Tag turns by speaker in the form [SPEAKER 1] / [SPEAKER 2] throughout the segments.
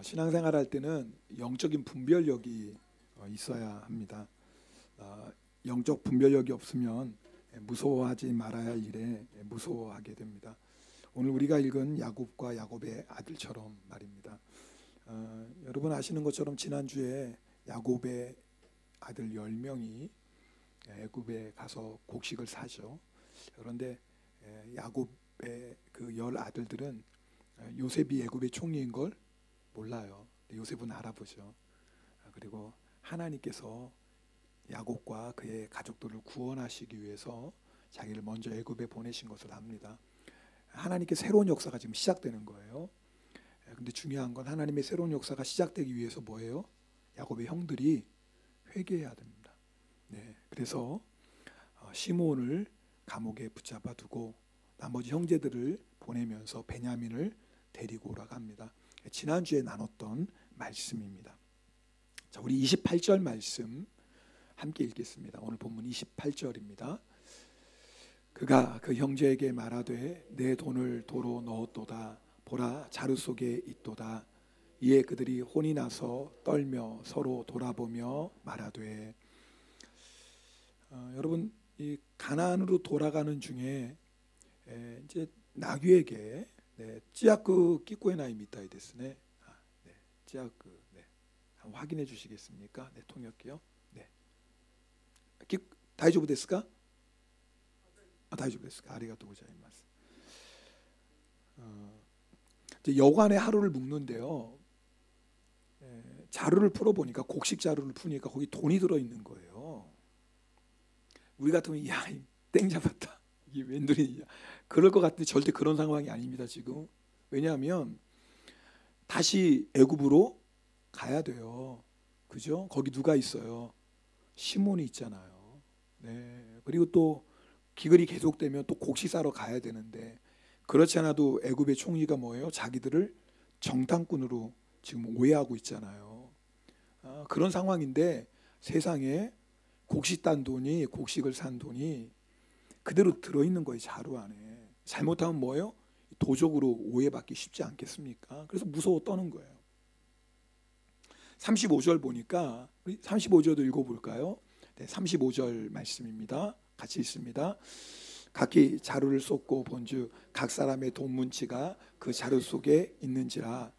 [SPEAKER 1] 신앙생활 할 때는 영적인 분별력이 있어야 합니다. 영적 분별력이 없으면 무서워하지 말아야 할 일에 무서워하게 됩니다. 오늘 우리가 읽은 야곱과 야곱의 아들처럼 말입니다. 여러분 아시는 것처럼 지난주에 야곱의 아들 10명이 애굽에 가서 곡식을 사죠. 그런데 야곱의 그 10 아들들은 요셉이 애굽의 총리인 걸 몰라요. 요셉은 알아보죠. 그리고 하나님께서 야곱과 그의 가족들을 구원하시기 위해서 자기를 먼저 애굽에 보내신 것을 압니다. 하나님께 새로운 역사가 지금 시작되는 거예요. 근데 중요한 건 하나님의 새로운 역사가 시작되기 위해서 뭐예요? 야곱의 형들이 회개해야 됩니다. 그래서 시므온을 감옥에 붙잡아 두고 나머지 형제들을 보내면서 베냐민을 데리고 오라고 합니다. 지난주에 나눴던 말씀입니다. 자, 우리 28절 말씀 함께 읽겠습니다. 오늘 본문 28절입니다. 그가 그 형제에게 말하되 내 돈을 도로 넣었도다. 보라, 자루 속에 있도다. 이에 그들이 혼이 나서 떨며 서로 돌아보며 말하되. 여러분, 이 가나안으로 돌아가는 중에 이제 나귀에게 찌아크 끼꼬에나이 미타이 데스네. 찌아크 확인해 주시겠습니까? 통역기요. 다이조부 데스까? 다이조부 데스까? 아리가또 고자이마스. 이제 여관의 하루를 묵는데요. 자루를 풀어보니까 곡식 자루를 푸니까 거기 돈이 들어있는 거예요. 우리 같으면 야, 땡 잡았다. 이게 웬 돈이냐. 그럴 것 같은데 절대 그런 상황이 아닙니다. 지금. 왜냐하면 다시 애굽으로 가야 돼요. 그죠? 거기 누가 있어요? 시몬이 있잖아요. 그리고 또 기글이 계속되면 또 곡식 사러 가야 되는데, 그렇지 않아도 애굽의 총리가 뭐예요? 자기들을 정탐꾼으로 지금 오해하고 있잖아요. 그런 상황인데 세상에 곡식 딴 돈이, 곡식을 산 돈이 그대로 들어있는 거예요. 자루 안에. 잘못하면 뭐예요? 도적으로 오해받기 쉽지 않겠습니까? 그래서 무서워 떠는 거예요. 35절 보니까 우리 35절도 읽어볼까요? 35절 말씀입니다. 같이 읽습니다. 각기 자루를 쏟고 본즉 각 사람의 돈 뭉치가 그 자루 속에 있는지라.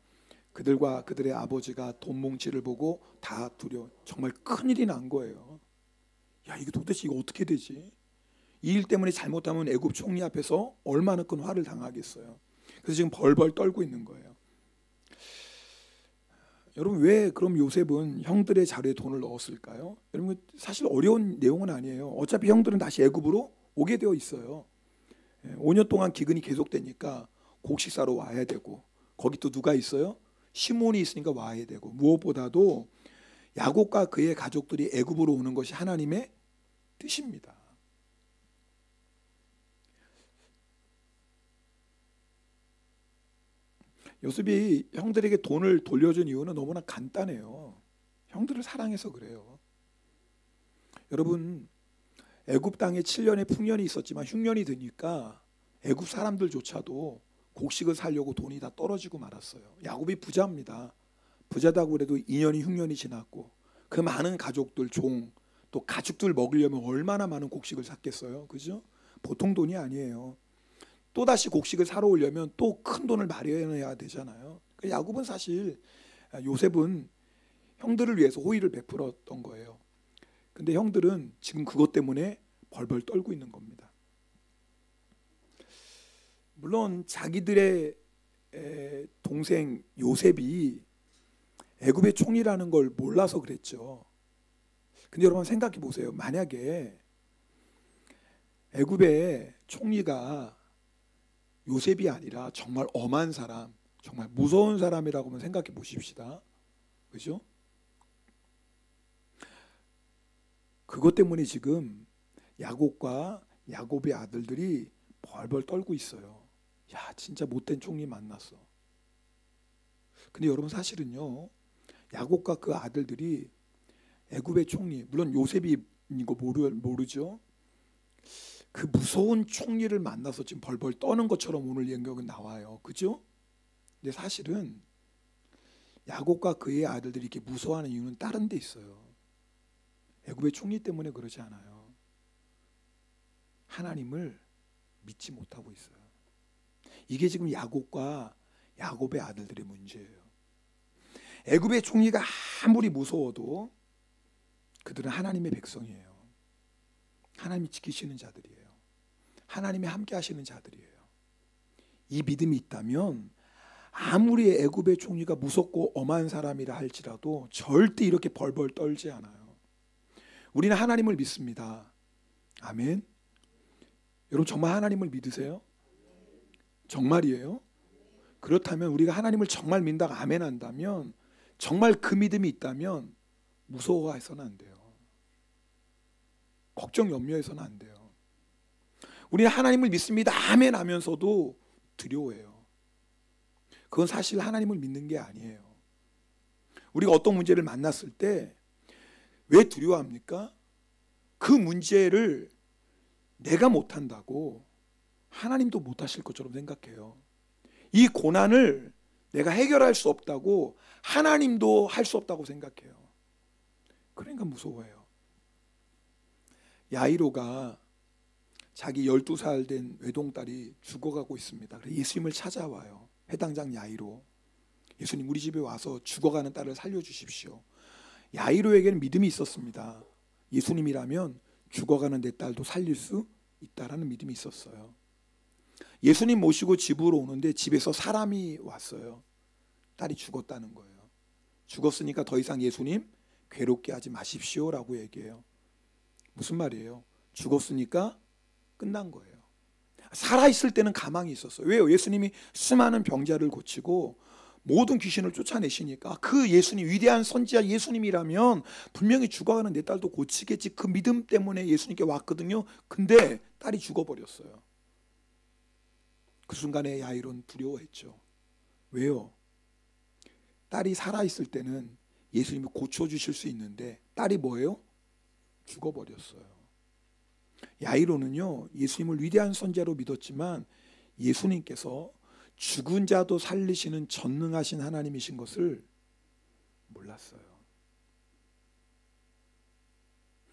[SPEAKER 1] 그들과 그들의 아버지가 돈 뭉치를 보고 다 두려워. 정말 큰일이 난 거예요. 야, 이게 도대체 이거 어떻게 되지? 이 일 때문에 잘못하면 애굽 총리 앞에서 얼마나 큰 화를 당하겠어요. 그래서 지금 벌벌 떨고 있는 거예요. 여러분, 왜 그럼 요셉은 형들의 자루에 돈을 넣었을까요? 여러분, 사실 어려운 내용은 아니에요. 어차피 형들은 다시 애굽으로 오게 되어 있어요. 5년 동안 기근이 계속되니까 곡식 사러 와야 되고, 거기 또 누가 있어요? 시몬이 있으니까 와야 되고, 무엇보다도 야곱과 그의 가족들이 애굽으로 오는 것이 하나님의 뜻입니다. 요셉이 형들에게 돈을 돌려준 이유는 너무나 간단해요. 형들을 사랑해서 그래요. 여러분, 애굽 땅에 7년의 풍년이 있었지만 흉년이 되니까 애굽 사람들조차도 곡식을 사려고 돈이 다 떨어지고 말았어요. 야곱이 부자입니다. 부자다고 그래도 2년이 흉년이 지났고 그 많은 가족들, 종, 또 가축들 먹으려면 얼마나 많은 곡식을 샀겠어요. 그죠? 보통 돈이 아니에요. 또다시 곡식을 사러 오려면 또 큰 돈을 마련해야 되잖아요. 야곱은 사실, 요셉은 형들을 위해서 호의를 베풀었던 거예요. 근데 형들은 지금 그것 때문에 벌벌 떨고 있는 겁니다. 물론 자기들의 동생 요셉이 애굽의 총리라는 걸 몰라서 그랬죠. 근데 여러분 생각해 보세요. 만약에 애굽의 총리가 요셉이 아니라 정말 엄한 사람, 정말 무서운 사람이라고 한번 생각해 보십시다. 그죠? 그것 때문에 지금 야곱과 야곱의 아들들이 벌벌 떨고 있어요. 야, 진짜 못된 총리 만났어. 근데 여러분 사실은요, 야곱과 그 아들들이 애굽의 총리, 물론 요셉이 이거 모르죠. 그 무서운 총리를 만나서 지금 벌벌 떠는 것처럼 오늘 연극은 나와요. 그죠? 근데 사실은 야곱과 그의 아들들이 이렇게 무서워하는 이유는 다른 데 있어요. 애굽의 총리 때문에 그러지 않아요. 하나님을 믿지 못하고 있어요. 이게 지금 야곱과 야곱의 아들들의 문제예요. 애굽의 총리가 아무리 무서워도 그들은 하나님의 백성이에요. 하나님이 지키시는 자들이에요. 하나님이 함께 하시는 자들이에요. 이 믿음이 있다면 아무리 애굽의 총리가 무섭고 엄한 사람이라 할지라도 절대 이렇게 벌벌 떨지 않아요. 우리는 하나님을 믿습니다. 아멘. 여러분 정말 하나님을 믿으세요? 정말이에요? 그렇다면 우리가 하나님을 정말 믿다가 아멘 한다면, 정말 그 믿음이 있다면 무서워해서는 안 돼요. 걱정 염려해서는 안 돼요. 우리는 하나님을 믿습니다 아멘 하면서도 두려워해요. 그건 사실 하나님을 믿는 게 아니에요. 우리가 어떤 문제를 만났을 때 왜 두려워합니까? 그 문제를 내가 못한다고 하나님도 못하실 것처럼 생각해요. 이 고난을 내가 해결할 수 없다고 하나님도 할 수 없다고 생각해요. 그러니까 무서워해요. 야이로가 자기 12살 된 외동딸이 죽어가고 있습니다. 그래서 예수님을 찾아와요. 회당장 야이로. 예수님, 우리 집에 와서 죽어가는 딸을 살려주십시오. 야이로에게는 믿음이 있었습니다. 예수님이라면 죽어가는 내 딸도 살릴 수 있다라는 믿음이 있었어요. 예수님 모시고 집으로 오는데 집에서 사람이 왔어요. 딸이 죽었다는 거예요. 죽었으니까 더 이상 예수님 괴롭게 하지 마십시오라고 얘기해요. 무슨 말이에요? 죽었으니까 끝난 거예요. 살아있을 때는 가망이 있었어요. 왜요? 예수님이 수많은 병자를 고치고 모든 귀신을 쫓아내시니까 그 예수님, 위대한 선지자 예수님이라면 분명히 죽어가는 내 딸도 고치겠지, 그 믿음 때문에 예수님께 왔거든요. 근데 딸이 죽어버렸어요. 그 순간에 야이로는 두려워했죠. 왜요? 딸이 살아있을 때는 예수님이 고쳐주실 수 있는데 딸이 뭐예요? 죽어버렸어요. 야이로는요, 예수님을 위대한 선지자로 믿었지만 예수님께서 죽은 자도 살리시는 전능하신 하나님이신 것을 몰랐어요.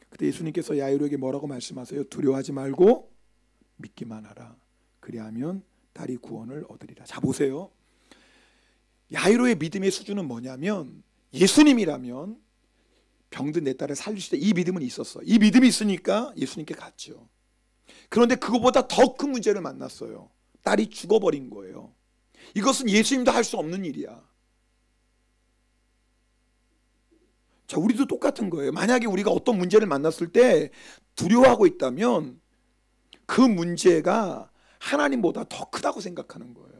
[SPEAKER 1] 그때 예수님께서 야이로에게 뭐라고 말씀하세요? 두려워하지 말고 믿기만 하라. 그리하면 딸이 구원을 얻으리라. 자, 보세요. 야이로의 믿음의 수준은 뭐냐면, 예수님이라면 병든 내 딸을 살리실 때 이 믿음은 있었어. 이 믿음이 있으니까 예수님께 갔죠. 그런데 그거보다 더 큰 문제를 만났어요. 딸이 죽어버린 거예요. 이것은 예수님도 할 수 없는 일이야. 자, 우리도 똑같은 거예요. 만약에 우리가 어떤 문제를 만났을 때 두려워하고 있다면 그 문제가 하나님보다 더 크다고 생각하는 거예요.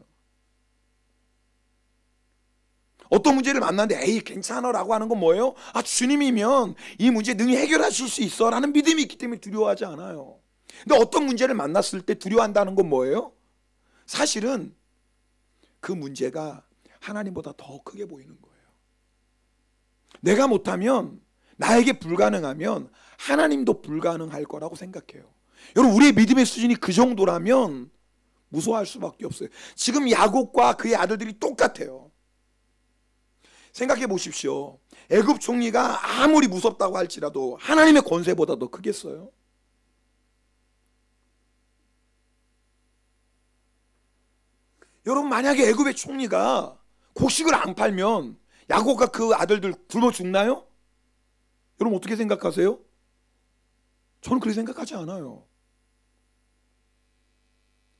[SPEAKER 1] 어떤 문제를 만났는데 에이 괜찮아라고 하는 건 뭐예요? 아, 주님이면 이 문제 능히 해결하실 수 있어 라는 믿음이 있기 때문에 두려워하지 않아요. 근데 어떤 문제를 만났을 때 두려워한다는 건 뭐예요? 사실은 그 문제가 하나님보다 더 크게 보이는 거예요. 내가 못하면, 나에게 불가능하면 하나님도 불가능할 거라고 생각해요. 여러분, 우리의 믿음의 수준이 그 정도라면 무서워할 수밖에 없어요. 지금 야곱과 그의 아들들이 똑같아요. 생각해 보십시오. 애굽 총리가 아무리 무섭다고 할지라도 하나님의 권세보다 더 크겠어요? 여러분, 만약에 애굽의 총리가 곡식을 안 팔면 야곱과 그 아들들 굶어 죽나요? 여러분 어떻게 생각하세요? 저는 그렇게 생각하지 않아요.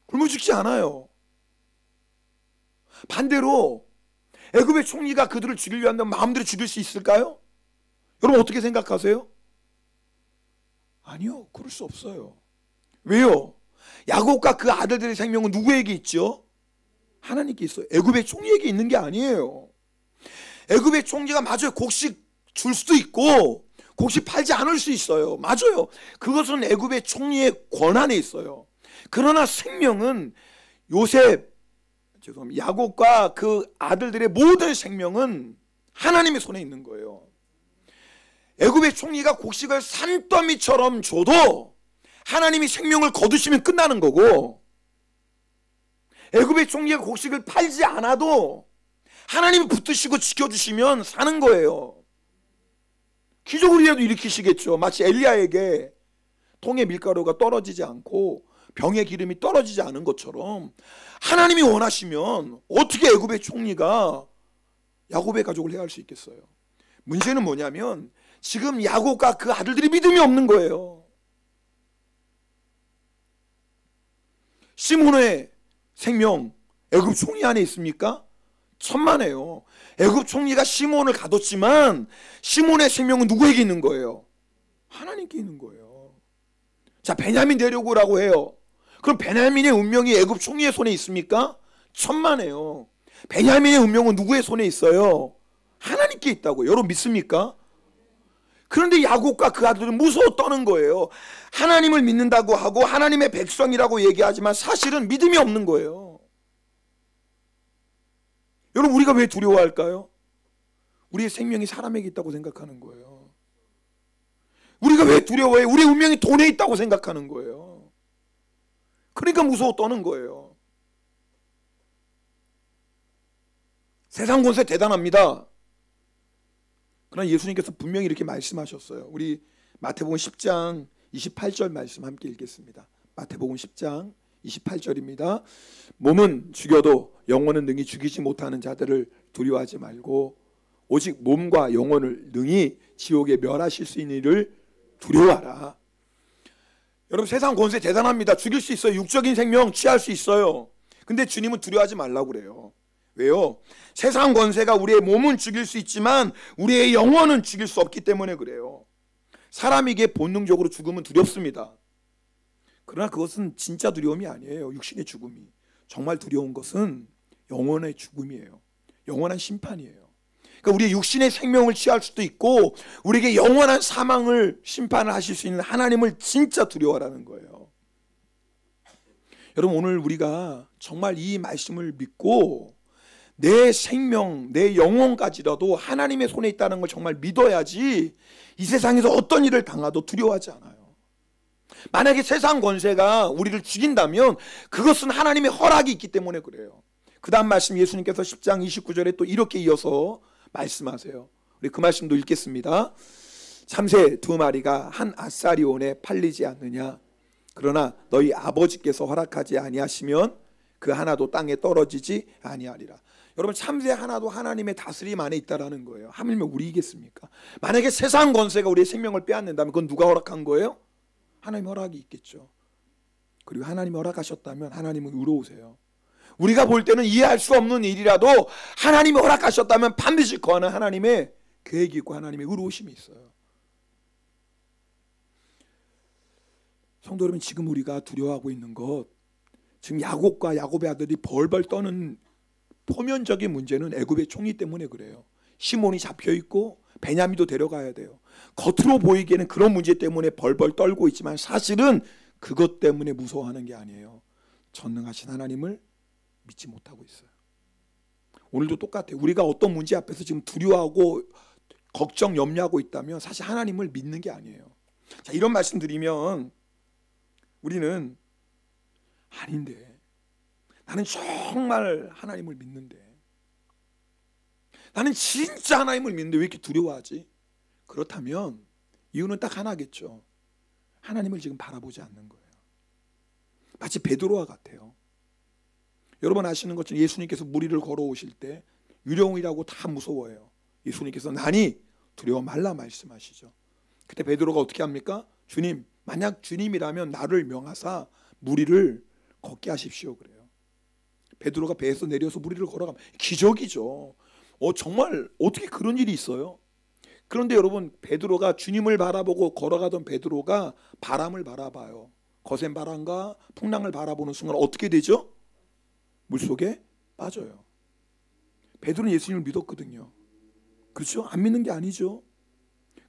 [SPEAKER 1] 굶어 죽지 않아요. 반대로 애굽의 총리가 그들을 죽이려 한다면 마음대로 죽일 수 있을까요? 여러분 어떻게 생각하세요? 아니요, 그럴 수 없어요. 왜요? 야곱과 그 아들들의 생명은 누구에게 있죠? 하나님께 있어요. 애굽의 총리에게 있는 게 아니에요. 애굽의 총리가 맞아요, 곡식 줄 수도 있고 곡식 팔지 않을 수 있어요. 맞아요. 그것은 애굽의 총리의 권한에 있어요. 그러나 생명은 야곱과 그 아들들의 모든 생명은 하나님의 손에 있는 거예요. 애굽의 총리가 곡식을 산더미처럼 줘도 하나님이 생명을 거두시면 끝나는 거고, 애굽의 총리가 곡식을 팔지 않아도 하나님이 붙드시고 지켜주시면 사는 거예요. 기적을이라도 일으키시겠죠. 마치 엘리야에게 통에 밀가루가 떨어지지 않고 병에 기름이 떨어지지 않은 것처럼 하나님이 원하시면 어떻게 애굽의 총리가 야곱의 가족을 해할 수 있겠어요? 문제는 뭐냐면 지금 야곱과 그 아들들이 믿음이 없는 거예요. 시몬의 생명 애굽 총리 안에 있습니까? 천만에요. 애굽 총리가 시몬을 가뒀지만 시몬의 생명은 누구에게 있는 거예요? 하나님께 있는 거예요. 자, 베냐민 데려오라고 해요. 그럼 베냐민의 운명이 애굽 총리의 손에 있습니까? 천만에요. 베냐민의 운명은 누구의 손에 있어요? 하나님께 있다고. 여러분 믿습니까? 그런데 야곱과 그 아들은 무서워 떠는 거예요. 하나님을 믿는다고 하고 하나님의 백성이라고 얘기하지만 사실은 믿음이 없는 거예요. 여러분 우리가 왜 두려워할까요? 우리의 생명이 사람에게 있다고 생각하는 거예요. 우리가 왜 두려워해? 우리의 운명이 돈에 있다고 생각하는 거예요. 그러니까 무서워 떠는 거예요. 세상 권세 대단합니다. 그러나 예수님께서 분명히 이렇게 말씀하셨어요. 우리 마태복음 10장 28절 말씀 함께 읽겠습니다. 마태복음 10장 28절입니다. 몸은 죽여도 영혼은 능히 죽이지 못하는 자들을 두려워하지 말고 오직 몸과 영혼을 능히 지옥에 멸하실 수 있는 이를 두려워하라. 여러분 세상 권세 대단합니다. 죽일 수 있어요. 육적인 생명 취할 수 있어요. 근데 주님은 두려워하지 말라고 그래요. 왜요? 세상 권세가 우리의 몸은 죽일 수 있지만 우리의 영혼은 죽일 수 없기 때문에 그래요. 사람에게 본능적으로 죽음은 두렵습니다. 그러나 그것은 진짜 두려움이 아니에요. 육신의 죽음이. 정말 두려운 것은 영혼의 죽음이에요. 영원한 심판이에요. 그러니까 우리의 육신의 생명을 취할 수도 있고 우리에게 영원한 사망을 심판을 하실 수 있는 하나님을 진짜 두려워하라는 거예요. 여러분 오늘 우리가 정말 이 말씀을 믿고 내 생명, 내 영혼까지라도 하나님의 손에 있다는 걸 정말 믿어야지 이 세상에서 어떤 일을 당해도 두려워하지 않아요. 만약에 세상 권세가 우리를 죽인다면 그것은 하나님의 허락이 있기 때문에 그래요. 그 다음 말씀 예수님께서 10장 29절에 또 이렇게 이어서 말씀하세요. 우리 그 말씀도 읽겠습니다. 참새 두 마리가 한 아사리온에 팔리지 않느냐. 그러나 너희 아버지께서 허락하지 아니하시면 그 하나도 땅에 떨어지지 아니하리라. 여러분 참새 하나도 하나님의 다스림 안에 있다라는 거예요. 하물며 우리이겠습니까? 만약에 세상 권세가 우리의 생명을 빼앗는다면 그건 누가 허락한 거예요? 하나님 허락이 있겠죠. 그리고 하나님이 허락하셨다면 하나님은 의로우세요. 우리가 볼 때는 이해할 수 없는 일이라도 하나님이 허락하셨다면 반드시 거하는 하나님의 계획이 있고 하나님의 의로우심이 있어요. 성도 여러분 지금 우리가 두려워하고 있는 것 지금 야곱과 야곱의 아들이 벌벌 떠는 표면적인 문제는 애굽의 총리 때문에 그래요. 시몬이 잡혀있고 베냐민도 데려가야 돼요. 겉으로 보이기에는 그런 문제 때문에 벌벌 떨고 있지만 사실은 그것 때문에 무서워하는 게 아니에요. 전능하신 하나님을 믿지 못하고 있어요. 오늘도 똑같아요. 우리가 어떤 문제 앞에서 지금 두려워하고 걱정, 염려하고 있다면 사실 하나님을 믿는 게 아니에요. 자, 이런 말씀 드리면 우리는 아닌데 나는 정말 하나님을 믿는데 나는 진짜 하나님을 믿는데 왜 이렇게 두려워하지? 그렇다면 이유는 딱 하나겠죠. 하나님을 지금 바라보지 않는 거예요. 마치 베드로와 같아요. 여러분 아시는 것처럼 예수님께서 무리를 걸어오실 때 유령이라고 다 무서워해요. 예수님께서 나니 두려워 말라 말씀하시죠. 그때 베드로가 어떻게 합니까? 주님, 만약 주님이라면 나를 명하사 무리를 걷게 하십시오 그래요. 베드로가 배에서 내려서 무리를 걸어가면 기적이죠. 정말 어떻게 그런 일이 있어요? 그런데 여러분 베드로가 주님을 바라보고 걸어가던 베드로가 바람을 바라봐요. 거센 바람과 풍랑을 바라보는 순간 어떻게 되죠? 물속에 빠져요. 베드로는 예수님을 믿었거든요. 그렇죠? 안 믿는 게 아니죠.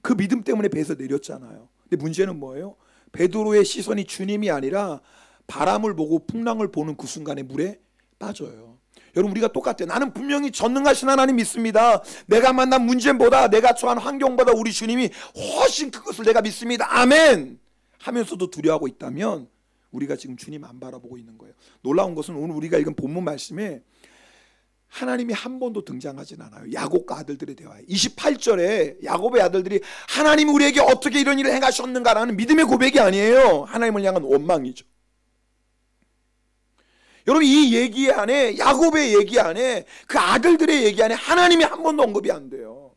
[SPEAKER 1] 그 믿음 때문에 배에서 내렸잖아요. 근데 문제는 뭐예요? 베드로의 시선이 주님이 아니라 바람을 보고 풍랑을 보는 그 순간에 물에 빠져요. 여러분 우리가 똑같아요. 나는 분명히 전능하신 하나님 믿습니다. 내가 만난 문제보다 내가 처한 환경보다 우리 주님이 훨씬 큰 것을 내가 믿습니다. 아멘 하면서도 두려워하고 있다면 우리가 지금 주님 안 바라보고 있는 거예요. 놀라운 것은 오늘 우리가 읽은 본문 말씀에 하나님이 한 번도 등장하진 않아요. 야곱과 아들들의 대화에 28절에 야곱의 아들들이 하나님이 우리에게 어떻게 이런 일을 행하셨는가라는 믿음의 고백이 아니에요. 하나님을 향한 원망이죠. 여러분, 이 얘기 안에, 야곱의 얘기 안에, 그 아들들의 얘기 안에 하나님이 한 번도 언급이 안 돼요.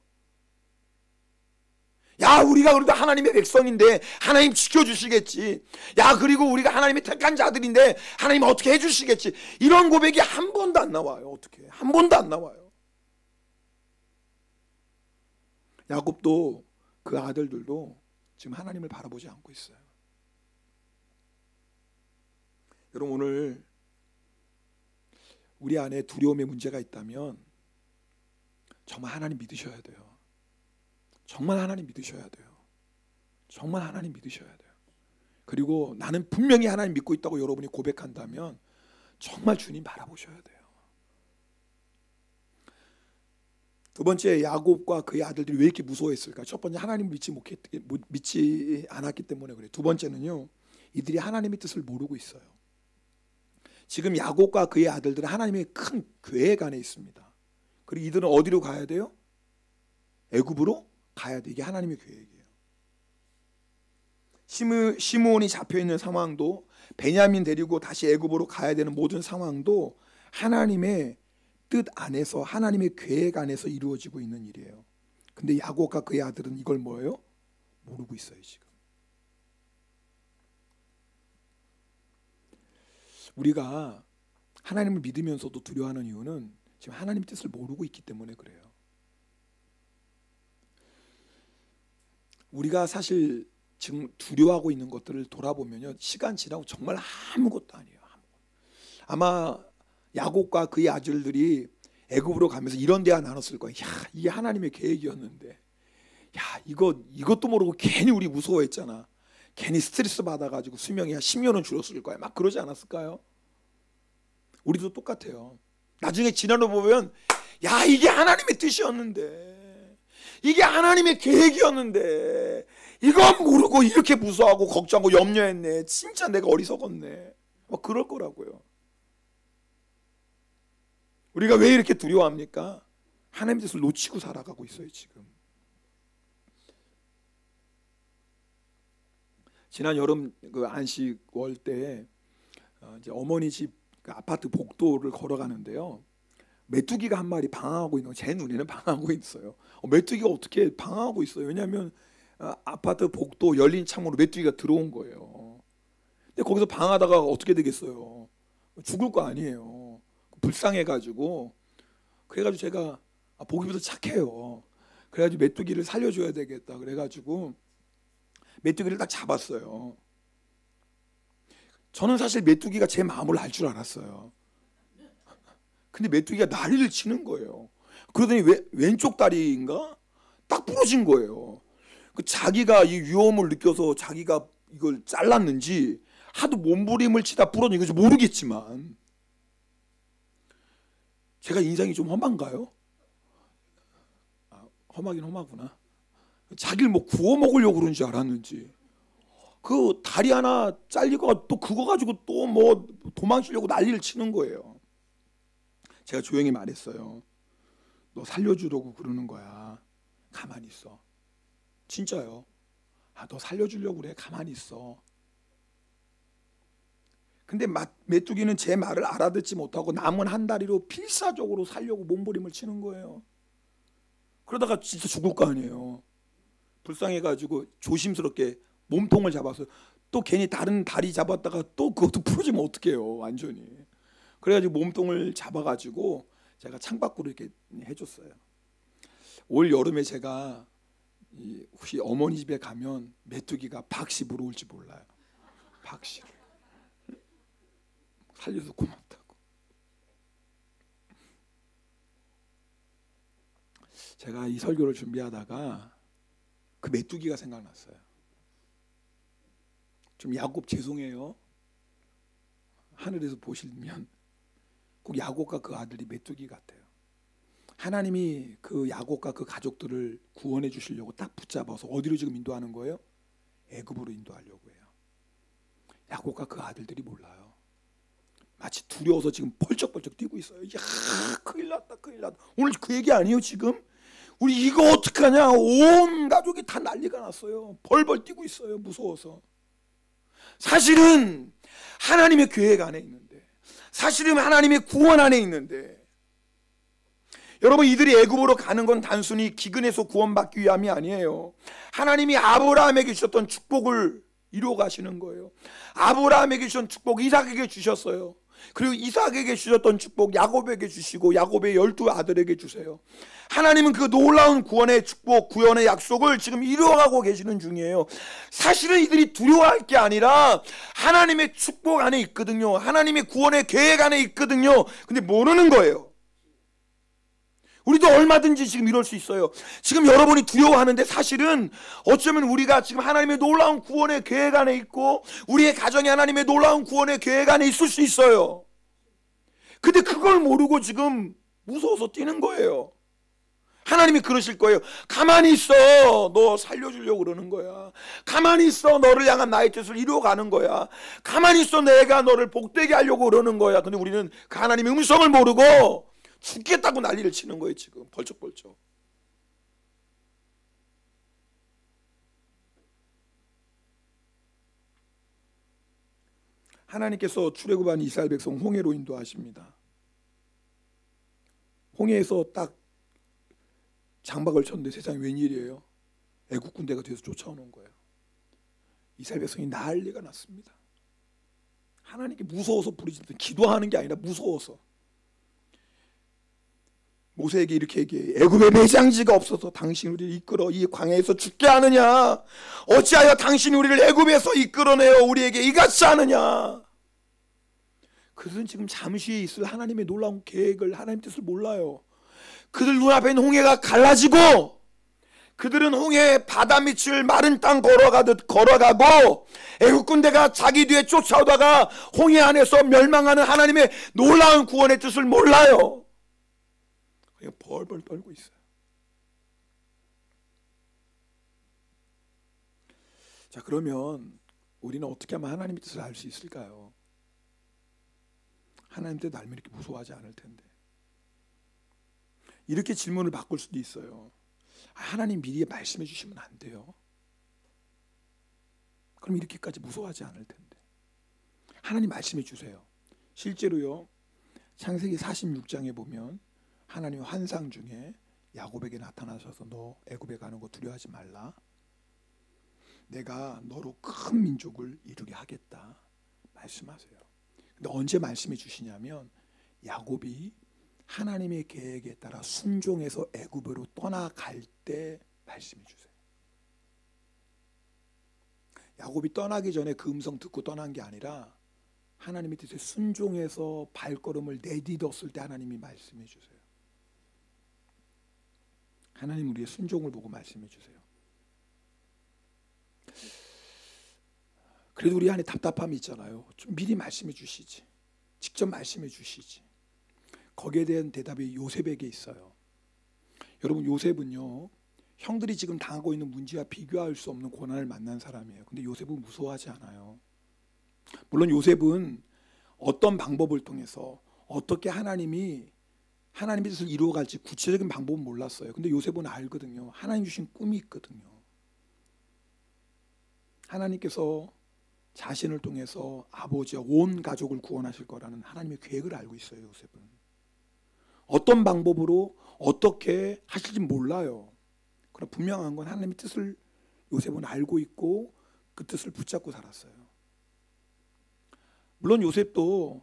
[SPEAKER 1] 야, 우리가 그래도 하나님의 백성인데 하나님 지켜주시겠지. 야, 그리고 우리가 하나님의 택한 자들인데 하나님 어떻게 해주시겠지. 이런 고백이 한 번도 안 나와요. 어떻게? 한 번도 안 나와요. 야곱도 그 아들들도 지금 하나님을 바라보지 않고 있어요. 여러분, 오늘 우리 안에 두려움의 문제가 있다면 정말 하나님 믿으셔야 돼요. 정말 하나님 믿으셔야 돼요. 정말 하나님 믿으셔야 돼요. 그리고 나는 분명히 하나님 믿고 있다고 여러분이 고백한다면 정말 주님 바라보셔야 돼요. 두 번째, 야곱과 그의 아들들이 왜 이렇게 무서워했을까? 첫 번째, 하나님을 믿지 않았기 때문에 그래요. 두 번째는요, 이들이 하나님의 뜻을 모르고 있어요. 지금 야곱과 그의 아들들은 하나님의 큰 계획 안에 있습니다. 그리고 이들은 어디로 가야 돼요? 애굽으로 가야 돼. 이게 하나님의 계획이에요. 시므온이 잡혀있는 상황도, 베냐민 데리고 다시 애굽으로 가야 되는 모든 상황도 하나님의 뜻 안에서, 하나님의 계획 안에서 이루어지고 있는 일이에요. 근데 야곱과 그의 아들은 이걸 뭐예요? 모르고 있어요. 지금 우리가 하나님을 믿으면서도 두려워하는 이유는 지금 하나님의 뜻을 모르고 있기 때문에 그래요. 우리가 사실 지금 두려워하고 있는 것들을 돌아보면요, 시간 지나고 정말 아무것도 아니에요. 아마 야곱과 그의 아들들이 애굽으로 가면서 이런 대화 나눴을 거예요. 야, 이게 하나님의 계획이었는데, 야, 이것도 모르고 괜히 우리 무서워했잖아. 괜히 스트레스 받아가지고 수명이 한 10년은 줄었을 거야. 막 그러지 않았을까요? 우리도 똑같아요. 나중에 지나서 보면, 야, 이게 하나님의 뜻이었는데, 이게 하나님의 계획이었는데, 이건 모르고 이렇게 무서워하고 걱정하고 염려했네. 진짜 내가 어리석었네. 막 그럴 거라고요. 우리가 왜 이렇게 두려워합니까? 하나님의 뜻을 놓치고 살아가고 있어요. 지금 지난 여름 그 안식월 때 이제 어머니 집 아파트 복도를 걸어가는데요, 메뚜기가 한 마리 방황하고 있는 거 제 눈에는 방황하고 있어요. 메뚜기가 어떻게 방황하고 있어요? 왜냐하면 아파트 복도 열린 창문으로 메뚜기가 들어온 거예요. 근데 거기서 방황하다가 어떻게 되겠어요? 죽을 거 아니에요. 불쌍해가지고, 그래가지고 제가 보기보다 착해요. 그래가지고 메뚜기를 살려줘야 되겠다 그래가지고 메뚜기를 딱 잡았어요. 저는 사실 메뚜기가 제 마음을 알 줄 알았어요. 근데 메뚜기가 난리를 치는 거예요. 그러더니 왼쪽 다리인가 딱 부러진 거예요. 자기가 이 위험을 느껴서 자기가 이걸 잘랐는지 하도 몸부림을 치다 부러진 건지 모르겠지만, 제가 인상이 좀 험한가요? 험하긴 험하구나. 자기를 뭐 구워 먹으려고 그러는 줄 알았는지, 그 다리 하나 잘리고 또 그거 가지고 또 뭐 도망치려고 난리를 치는 거예요. 제가 조용히 말했어요. 너 살려주려고 그러는 거야. 가만히 있어. 진짜요. 너 살려주려고 그래. 가만히 있어. 근데 메뚜기는 제 말을 알아듣지 못하고 남은 한 다리로 필사적으로 살려고 몸부림을 치는 거예요. 그러다가 진짜 죽을 거 아니에요. 불쌍해가지고 조심스럽게 몸통을 잡아서, 또 괜히 다른 다리 잡았다가 또 그것도 부러지면 어떡해요. 완전히. 그래가지고 몸통을 잡아가지고 제가 창밖으로 이렇게 해줬어요. 올 여름에 제가 혹시 어머니 집에 가면 메뚜기가 박씨 물어올지 몰라요. 박씨를 살려서 고맙다고. 제가 이 설교를 준비하다가 그 메뚜기가 생각났어요. 좀 야곱 죄송해요. 하늘에서 보시면 꼭 야곱과 그 아들이 메뚜기 같아요. 하나님이 그 야곱과 그 가족들을 구원해 주시려고 딱 붙잡아서 어디로 지금 인도하는 거예요? 애굽으로 인도하려고 해요. 야곱과 그 아들들이 몰라요. 마치 두려워서 지금 펄쩍펄쩍 뛰고 있어요. 야, 큰일 났다, 큰일 났다. 오늘 그 얘기 아니에요 지금? 우리 이거 어떡하냐, 온 가족이 다 난리가 났어요. 벌벌 뛰고 있어요, 무서워서. 사실은 하나님의 계획 안에 있는데, 사실은 하나님의 구원 안에 있는데, 여러분, 이들이 애굽으로 가는 건 단순히 기근에서 구원받기 위함이 아니에요. 하나님이 아브라함에게 주셨던 축복을 이루어 가시는 거예요. 아브라함에게 주신 축복 이삭에게 주셨어요. 그리고 이삭에게 주셨던 축복 야곱에게 주시고 야곱의 12 아들에게 주세요. 하나님은 그 놀라운 구원의 축복, 구원의 약속을 지금 이루어가고 계시는 중이에요. 사실은 이들이 두려워할 게 아니라 하나님의 축복 안에 있거든요. 하나님의 구원의 계획 안에 있거든요. 근데 모르는 거예요. 우리도 얼마든지 지금 이럴 수 있어요. 지금 여러분이 두려워하는데 사실은 어쩌면 우리가 지금 하나님의 놀라운 구원의 계획 안에 있고 우리의 가정이 하나님의 놀라운 구원의 계획 안에 있을 수 있어요. 근데 그걸 모르고 지금 무서워서 뛰는 거예요. 하나님이 그러실 거예요. 가만히 있어. 너 살려주려고 그러는 거야. 가만히 있어. 너를 향한 나의 뜻을 이루어가는 거야. 가만히 있어. 내가 너를 복되게 하려고 그러는 거야. 근데 우리는 그 하나님의 음성을 모르고 죽겠다고 난리를 치는 거예요. 지금 벌쩍벌쩍. 하나님께서 출애굽한 이스라엘 백성 홍해로 인도하십니다. 홍해에서 딱 장박을 쳤는데 세상에 웬일이에요? 애국 군대가 뒤에서 쫓아오는 거예요. 이스라엘 백성이 난리가 났습니다. 하나님께 무서워서 부르짖는, 기도하는 게 아니라 무서워서. 모세에게 이렇게 얘기해. 애굽에 매장지가 없어서 당신이 우리를 이끌어 이 광야에서 죽게 하느냐? 어찌하여 당신이 우리를 애굽에서 이끌어내어 우리에게 이같이 하느냐? 그들은 지금 잠시 있을 하나님의 놀라운 계획을, 하나님의 뜻을 몰라요. 그들 눈앞에 있는 홍해가 갈라지고 그들은 홍해 바다 밑을 마른 땅 걸어가듯 걸어가고 애국 군대가 자기 뒤에 쫓아오다가 홍해 안에서 멸망하는 하나님의 놀라운 구원의 뜻을 몰라요. 그냥 벌벌 떨고 있어요. 자, 그러면 우리는 어떻게 하면 하나님의 뜻을 알 수 있을까요? 하나님 뜻 알면 이렇게 무서워하지 않을 텐데. 이렇게 질문을 바꿀 수도 있어요. 하나님 미리 말씀해 주시면 안 돼요? 그럼 이렇게까지 무서워하지 않을 텐데. 하나님 말씀해 주세요. 실제로요, 창세기 46장에 보면 하나님 환상 중에 야곱에게 나타나셔서 너 애굽에 가는 거 두려워하지 말라. 내가 너로 큰 민족을 이루게 하겠다 말씀하세요. 근데 언제 말씀해 주시냐면 야곱이 하나님의 계획에 따라 순종해서 애굽으로 떠나갈 때 말씀해 주세요. 야곱이 떠나기 전에 그 음성 듣고 떠난 게 아니라 하나님의 뜻에 순종해서 발걸음을 내딛었을 때 하나님이 말씀해 주세요. 하나님 우리의 순종을 보고 말씀해 주세요. 그래도 우리 안에 답답함이 있잖아요. 좀 미리 말씀해 주시지. 직접 말씀해 주시지. 거기에 대한 대답이 요셉에게 있어요. 여러분, 요셉은요, 형들이 지금 당하고 있는 문제와 비교할 수 없는 고난을 만난 사람이에요. 근데 요셉은 무서워하지 않아요. 물론 요셉은 어떤 방법을 통해서 어떻게 하나님의 뜻을 이루어갈지 구체적인 방법은 몰랐어요. 근데 요셉은 알거든요. 하나님 주신 꿈이 있거든요. 하나님께서 자신을 통해서 아버지와 온 가족을 구원하실 거라는 하나님의 계획을 알고 있어요. 요셉은 어떤 방법으로 어떻게 하실지 몰라요. 그러나 분명한 건 하나님의 뜻을 요셉은 알고 있고 그 뜻을 붙잡고 살았어요. 물론 요셉도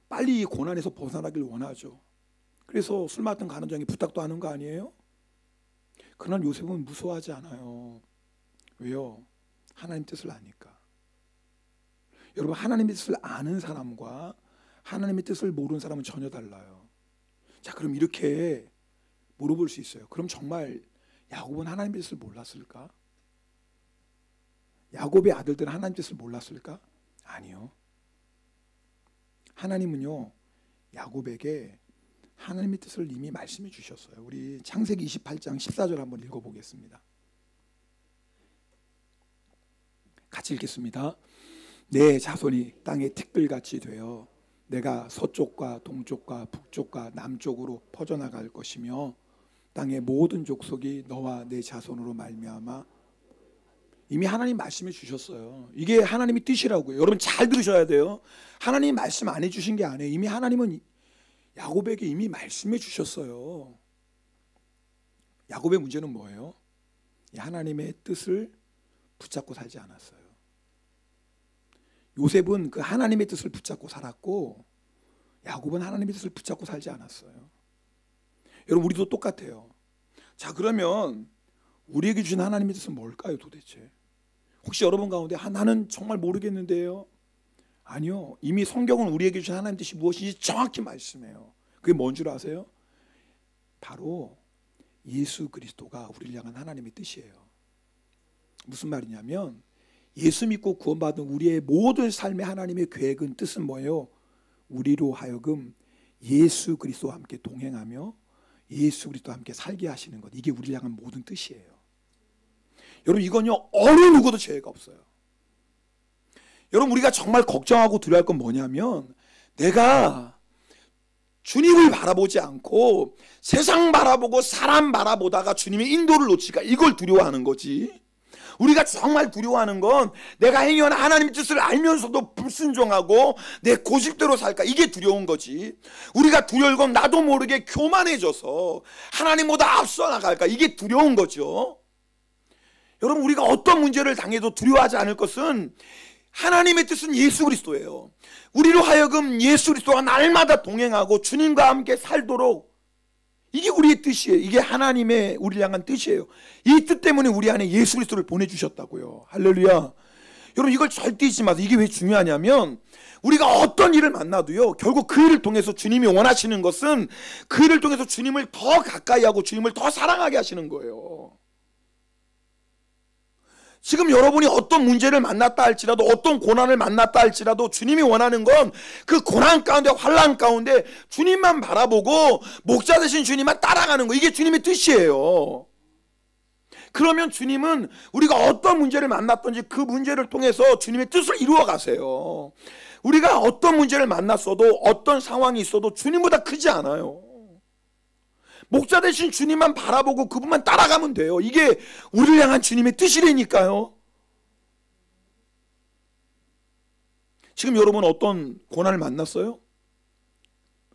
[SPEAKER 1] 빨리 이 고난에서 벗어나길 원하죠. 그래서 술 맡은 간원장이 부탁도 하는 거 아니에요? 그러나 요셉은 무서워하지 않아요. 왜요? 하나님 뜻을 아니까. 여러분, 하나님의 뜻을 아는 사람과 하나님의 뜻을 모르는 사람은 전혀 달라요. 자, 그럼 이렇게 물어볼 수 있어요. 그럼 정말 야곱은 하나님의 뜻을 몰랐을까? 야곱의 아들들은 하나님의 뜻을 몰랐을까? 아니요. 하나님은요, 야곱에게 하나님의 뜻을 이미 말씀해 주셨어요. 우리 창세기 28장 14절 한번 읽어보겠습니다. 같이 읽겠습니다. 내 자손이 땅의 티끌같이 되어 내가 서쪽과 동쪽과 북쪽과 남쪽으로 퍼져나갈 것이며 땅의 모든 족속이 너와 내 자손으로 말미암아. 이미 하나님 말씀해 주셨어요. 이게 하나님의 뜻이라고요. 여러분 잘 들으셔야 돼요. 하나님 말씀 안 해주신 게 아니에요. 이미 하나님은 야곱에게 이미 말씀해 주셨어요. 야곱의 문제는 뭐예요? 하나님의 뜻을 붙잡고 살지 않았어요. 요셉은 그 하나님의 뜻을 붙잡고 살았고 야곱은 하나님의 뜻을 붙잡고 살지 않았어요. 여러분 우리도 똑같아요. 자, 그러면 우리에게 주신 하나님의 뜻은 뭘까요 도대체? 혹시 여러분 가운데 나는 정말 모르겠는데요? 아니요, 이미 성경은 우리에게 주신 하나님의 뜻이 무엇인지 정확히 말씀해요. 그게 뭔 줄 아세요? 바로 예수 그리스도가 우리를 향한 하나님의 뜻이에요. 무슨 말이냐면 예수 믿고 구원받은 우리의 모든 삶의 하나님의 계획은, 뜻은 뭐예요? 우리로 하여금 예수 그리스도와 함께 동행하며 예수 그리스도와 함께 살게 하시는 것, 이게 우리를 향한 모든 뜻이에요. 여러분 이건요 어느 누구도 죄가 없어요. 여러분 우리가 정말 걱정하고 두려워할 건 뭐냐면, 내가 주님을 바라보지 않고 세상 바라보고 사람 바라보다가 주님의 인도를 놓칠까, 이걸 두려워하는 거지. 우리가 정말 두려워하는 건 내가 행하는 하나님의 뜻을 알면서도 불순종하고 내 고집대로 살까, 이게 두려운 거지. 우리가 두려울 건 나도 모르게 교만해져서 하나님보다 앞서 나갈까, 이게 두려운 거죠. 여러분 우리가 어떤 문제를 당해도 두려워하지 않을 것은, 하나님의 뜻은 예수 그리스도예요. 우리로 하여금 예수 그리스도와 날마다 동행하고 주님과 함께 살도록, 이게 우리의 뜻이에요. 이게 하나님의 우리를 향한 뜻이에요. 이 뜻 때문에 우리 안에 예수 그리스도를 보내주셨다고요. 할렐루야. 여러분 이걸 절대 잊지 마세요. 이게 왜 중요하냐면, 우리가 어떤 일을 만나도요 결국 그 일을 통해서 주님이 원하시는 것은 그 일을 통해서 주님을 더 가까이 하고 주님을 더 사랑하게 하시는 거예요. 지금 여러분이 어떤 문제를 만났다 할지라도, 어떤 고난을 만났다 할지라도 주님이 원하는 건 그 고난 가운데, 환난 가운데 주님만 바라보고 목자 되신 주님만 따라가는 거, 이게 주님의 뜻이에요. 그러면 주님은 우리가 어떤 문제를 만났든지 그 문제를 통해서 주님의 뜻을 이루어 가세요. 우리가 어떤 문제를 만났어도, 어떤 상황이 있어도 주님보다 크지 않아요. 목자 되신 주님만 바라보고 그분만 따라가면 돼요. 이게 우리를 향한 주님의 뜻이라니까요. 지금 여러분 어떤 고난을 만났어요?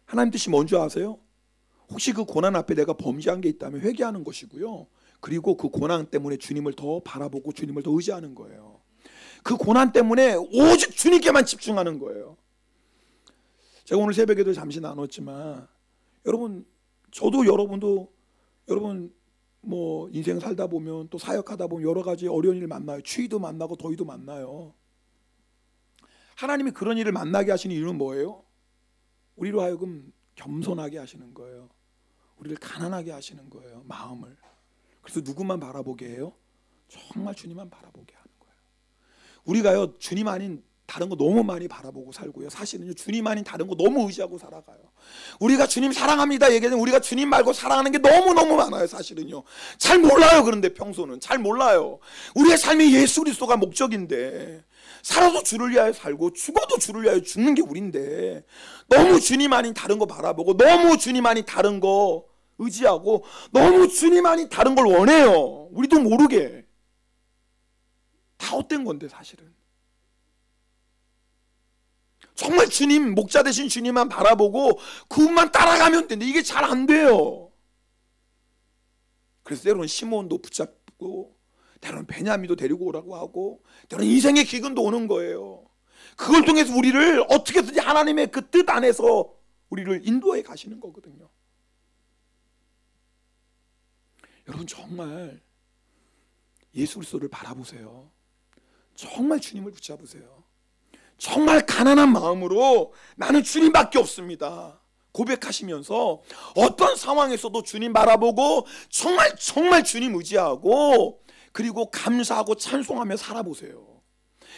[SPEAKER 1] 하나님 뜻이 뭔지 아세요? 혹시 그 고난 앞에 내가 범죄한 게 있다면 회개하는 것이고요, 그리고 그 고난 때문에 주님을 더 바라보고 주님을 더 의지하는 거예요. 그 고난 때문에 오직 주님께만 집중하는 거예요. 제가 오늘 새벽에도 잠시 나눴지만, 여러분 저도 여러분도, 여러분 뭐 인생 살다 보면 또 사역하다 보면 여러 가지 어려운 일을 만나요. 추위도 만나고 더위도 만나요. 하나님이 그런 일을 만나게 하시는 이유는 뭐예요? 우리로 하여금 겸손하게 하시는 거예요. 우리를 가난하게 하시는 거예요, 마음을. 그래서 누구만 바라보게 해요? 정말 주님만 바라보게 하는 거예요. 우리가요 주님 아닌 다른 거 너무 많이 바라보고 살고요, 사실은요 주님 아닌 다른 거 너무 의지하고 살아가요. 우리가 주님 사랑합니다 얘기하면 우리가 주님 말고 사랑하는 게 너무너무 많아요. 사실은요 잘 몰라요. 그런데 평소는 잘 몰라요. 우리의 삶이 예수 그리스도가 목적인데, 살아도 주를 위하여 살고 죽어도 주를 위하여 죽는 게 우린데, 너무 주님 아닌 다른 거 바라보고 너무 주님 아닌 다른 거 의지하고 너무 주님 아닌 다른 걸 원해요. 우리도 모르게. 다 헛된 건데 사실은. 정말 주님, 목자 되신 주님만 바라보고 그분만 따라가면 되는데 이게 잘 안 돼요. 그래서 때로는 시몬도 붙잡고, 때로는 베냐민도 데리고 오라고 하고, 때로는 인생의 기근도 오는 거예요. 그걸 통해서 우리를 어떻게든지 하나님의 그 뜻 안에서 우리를 인도해 가시는 거거든요. 여러분 정말 예수 그리스도를 바라보세요. 정말 주님을 붙잡으세요. 정말 가난한 마음으로 나는 주님밖에 없습니다 고백하시면서 어떤 상황에서도 주님 바라보고 정말 주님 의지하고, 그리고 감사하고 찬송하며 살아보세요.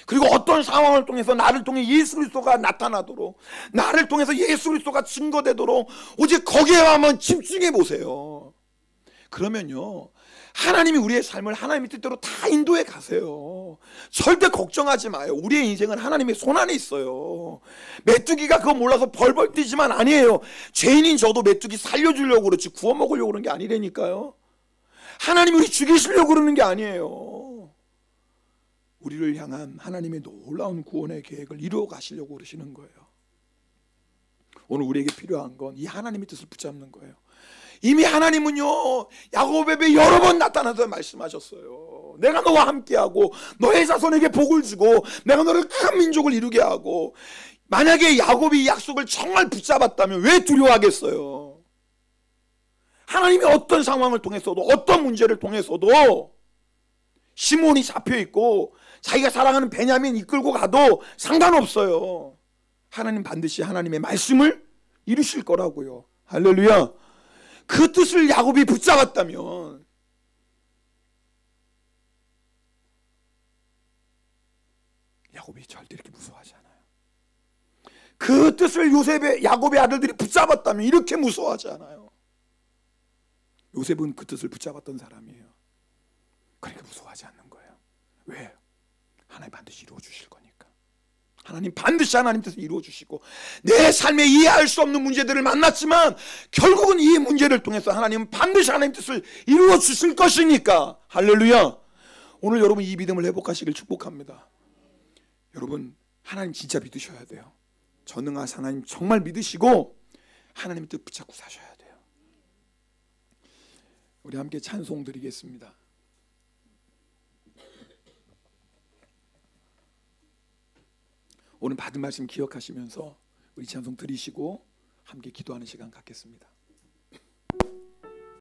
[SPEAKER 1] 그리고 어떤 상황을 통해서 나를 통해 예수 그리스도가 나타나도록, 나를 통해서 예수 그리스도가 증거되도록 오직 거기에만 집중해 보세요. 그러면요, 하나님이 우리의 삶을 하나님의 뜻대로 다 인도해 가세요. 절대 걱정하지 마요. 우리의 인생은 하나님의 손안에 있어요. 메뚜기가 그거 몰라서 벌벌 뛰지만 아니에요. 죄인인 저도 메뚜기 살려주려고 그렇지 구워 먹으려고 그러는 게 아니라니까요. 하나님이 우리 죽이시려고 그러는 게 아니에요. 우리를 향한 하나님의 놀라운 구원의 계획을 이루어 가시려고 그러시는 거예요. 오늘 우리에게 필요한 건 이 하나님의 뜻을 붙잡는 거예요. 이미 하나님은요, 야곱에게 여러 번 나타나서 말씀하셨어요. 내가 너와 함께하고 너의 자손에게 복을 주고 내가 너를 큰 민족을 이루게 하고. 만약에 야곱이 이 약속을 정말 붙잡았다면 왜 두려워하겠어요? 하나님이 어떤 상황을 통해서도, 어떤 문제를 통해서도, 시몬이 잡혀있고 자기가 사랑하는 베냐민 이끌고 가도 상관없어요. 하나님 반드시 하나님의 말씀을 이루실 거라고요. 할렐루야. 그 뜻을 야곱이 붙잡았다면 야곱이 절대 이렇게 무서워하지 않아요. 그 뜻을 야곱의 아들들이 붙잡았다면 이렇게 무서워하지 않아요. 요셉은 그 뜻을 붙잡았던 사람이에요. 그러니까 무서워하지 않는 거예요. 왜? 하나님 반드시 이루어 주실 거니까. 하나님 반드시 하나님 뜻을 이루어 주시고, 내 삶에 이해할 수 없는 문제들을 만났지만 결국은 이 문제를 통해서 하나님은 반드시 하나님 뜻을 이루어 주실 것이니까. 할렐루야. 오늘 여러분 이 믿음을 회복하시길 축복합니다. 여러분 하나님 진짜 믿으셔야 돼요. 전능하신 하나님 정말 믿으시고 하나님 뜻 붙잡고 사셔야 돼요. 우리 함께 찬송 드리겠습니다. 오늘 받은 말씀 기억하시면서 우리 찬송 드리시고 함께 기도하는 시간 갖겠습니다.